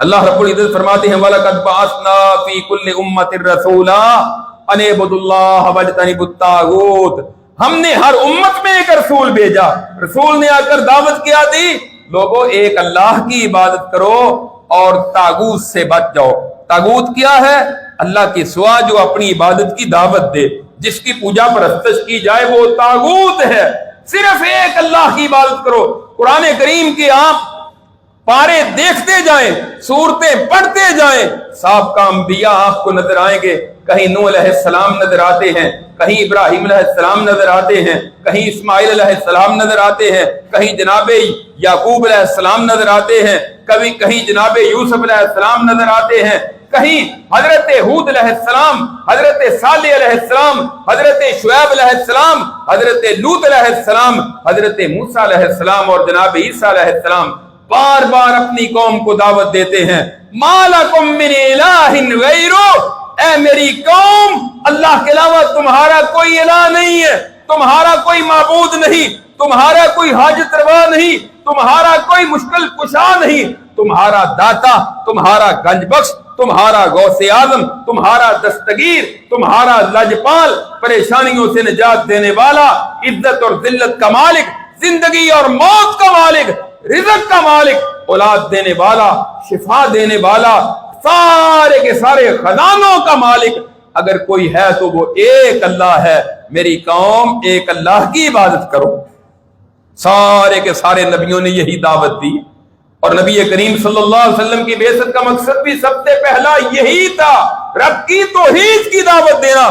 اللہ رب العزت فرماتے ہیں وَلَقَدْ بَعَثْنَا فِي كُلِّ أُمَّةٍ رَسُولًا أَنِ اعْبُدُوا اللَّهَ وَاجْتَنِبُوا الطَّاغُوتَ، ہم نے ہر امت میں ایک رسول بھیجا، رسول نے آ کر دعوت کیا دی لوگوں ایک اللہ کی عبادت کرو اور طاغوت سے بچ جاؤ۔ طاغوت کیا ہے؟ اللہ کے سوا جو اپنی عبادت کی دعوت دے، جس کی پوجا پرستش کی جائے وہ طاغوت ہے۔ صرف ایک اللہ کی عبادت کرو۔ قرآن کریم کے آپ پارے دیکھتے جائیں، سورتیں پڑھتے جائیں، سابقہ انبیاء آپ کو نظر آئیں گے۔ کہیں نوح علیہ السلام نظر آتے ہیں، کہیں ابراہیم علیہ السلام نظر آتے ہیں، کہیں اسماعیل علیہ السلام نظر آتے ہیں، کہیں جناب یعقوب علیہ السلام نظر آتے ہیں، کہیں جناب یوسف علیہ السلام نظر آتے ہیں، کہیں حضرت ہود علیہ السلام، حضرت صالح علیہ السلام، حضرت شعیب علیہ السلام، حضرت لوط علیہ السلام، حضرت موسیٰ علیہ السلام اور جناب عیسیٰ علیہ السلام بار بار اپنی قوم کو دعوت دیتے ہیں مَا لَكُم مِّنْ إِلَٰهٍ غَيْرُهُ، اے میری قوم اللہ کے علاوہ تمہارا کوئی الہ نہیں ہے، تمہارا کوئی معبود نہیں، تمہارا کوئی حاجت روا نہیں، تمہارا کوئی مشکل کشا نہیں، تمہارا داتا، تمہارا گنج بخش، تمہارا غوث اعظم، تمہارا دستگیر، تمہارا لجپال، پریشانیوں سے نجات دینے والا، عزت اور ذلت کا مالک، زندگی اور موت کا مالک، رزق کا مالک، اولاد دینے والا، شفا دینے والا، سارے کے سارے خزانوں کا مالک اگر کوئی ہے تو وہ ایک اللہ ہے۔ میری قوم ایک اللہ کی عبادت کرو۔ سارے کے سارے نبیوں نے یہی دعوت دی، اور نبی کریم صلی اللہ علیہ وسلم کی بعثت کا مقصد بھی سب سے پہلا یہی تھا، رب کی توحید کی دعوت دینا۔